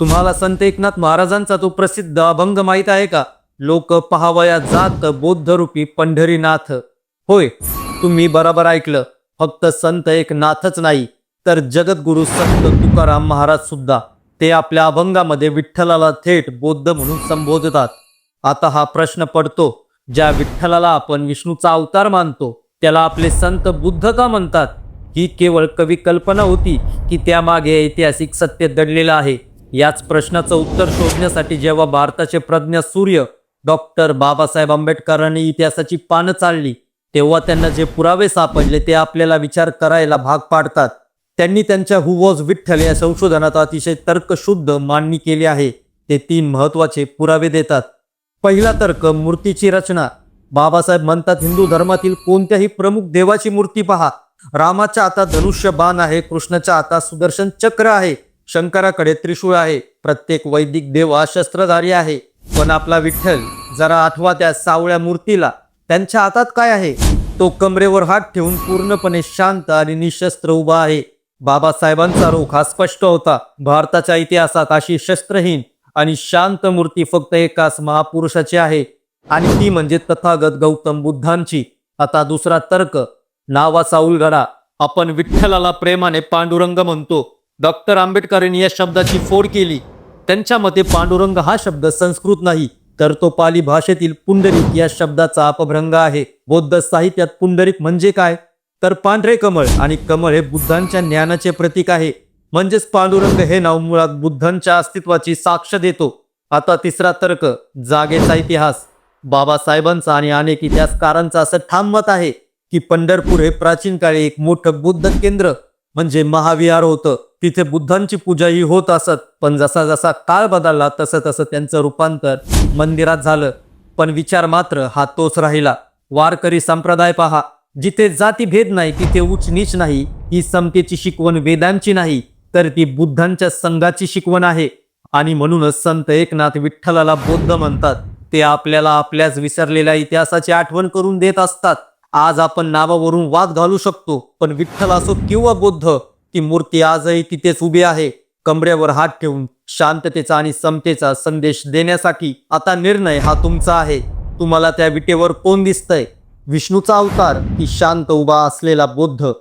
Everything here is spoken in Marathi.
तुम्हाला संत एकनाथ महाराजांचा तो प्रसिद्ध अभंग माहीत आहे का? लोक पहावया जात बौद्धरूपी पंढरीनाथ. होय, तुम्ही बरोबर ऐकलं. फक्त संत एकनाथच नाही, तर जगद्गुरु संत तुकाराम महाराज सुद्धा. ते आपल्या अभंगामध्ये विठ्ठलाला थेट बौद्ध म्हणून संबोधतात. आता हा प्रश्न पडतो, ज्या विठ्ठलाला आपण विष्णूचा अवतार मानतो, त्याला आपले संत बुद्ध का म्हणतात? ही केवळ कवी कल्पना होती की त्यामागे ऐतिहासिक सत्य दडलेलं आहे? याच प्रश्नाचं उत्तर शोधण्यासाठी जेव्हा भारताचे प्रज्ञ सूर्य डॉक्टर बाबासाहेब आंबेडकरांनी इतिहासाची पानं चालली, तेव्हा त्यांना जे पुरावे सापडले ते आपल्याला विचार करायला भाग पाडतात. त्यांनी त्यांच्या हु वॉज विठ्ठल या संशोधनात अतिशय तर्कशुद्ध मांडणी केली आहे. ते 3 महत्त्वाचे पुरावे देतात. पहिला तर्क, मूर्तीची रचना. बाबासाहेब म्हणतात, हिंदू धर्मातील कोणत्याही प्रमुख देवाची मूर्ती पहा. रामाच्या हातात धनुष्य बाण आहे, कृष्णाच्या हातात सुदर्शन चक्र आहे, शंकराकडे त्रिशूळ आहे. प्रत्येक वैदिक देव हा शस्त्रधारी आहे. पण आपला विठ्ठल, जरा आठवा त्या सावळ्या मूर्तीला. त्यांच्या हातात काय आहे? तो कमरेवर हात ठेवून पूर्णपणे शांत आणि निशस्त्र उभा आहे. बाबासाहेबांचा रोख हा स्पष्ट होता. भारताच्या इतिहासात अशी शस्त्रहीन आणि शांत मूर्ती फक्त एकाच महापुरुषाची आहे, आणि ती म्हणजे तथागत गौतम बुद्धांची. आता दुसरा तर्क, नावाचा उलगडा. आपण विठ्ठलाला प्रेमाने पांडुरंग म्हणतो. डॉक्टर आंबेडकरांनी या शब्दाची फोड केली. त्यांच्या मते पांडुरंग हा शब्द संस्कृत नाही, तर तो पाली भाषेतील पुंडरीक या शब्दाचा अपभ्रंग आहे. बौद्ध साहित्यात पुंडरीक म्हणजे काय? तर पांढरे कमळ, आणि कमळ हे बुद्धांच्या ज्ञानाचे प्रतीक आहे. म्हणजेच पांडुरंग हे नाव मुळात बुद्धांच्या अस्तित्वाची साक्ष देतो. आता तिसरा तर्क, जागेचा इतिहास. बाबासाहेबांचा आणि अनेक इतिहासकारांचा असं ठाम मत आहे की पंढरपूर हे प्राचीन काळी एक मोठं बुद्ध केंद्र म्हणजे महाविहार होतं. तिथे बुद्धांची पूजाही होत असत. पण जसा जसा काळ बदलला तसं तसं त्यांचं रूपांतर मंदिरात झालं. पण विचार मात्र हा तोच राहिला. वारकरी संप्रदाय पहा. जिथे जातीभेद नाही, तिथे उच्च नीच नाही. ही समतेची शिकवण वेदांची नाही, तर ती बुद्धांच्या संघाची शिकवण आहे. आणि म्हणूनच संत एकनाथ विठ्ठलाला बौद्ध म्हणतात. ते आपल्याला आपल्याच विसरलेल्या इतिहासाची आठवण करून देत असतात. आज आपण नावावरून वाद घालू शकतो, पण विठ्ठल असो किंवा बौद्ध, ती मूर्ती आजही तिथेच उभी आहे, कमरेवर हात ठेवून शांततेचा आणि समतेचा संदेश देण्यासाठी. आता निर्णय हा तुमचा आहे. तुम्हाला त्या विटेवर कोण दिसतंय? विष्णूचा अवतार की शांत उभा असलेला बौद्ध?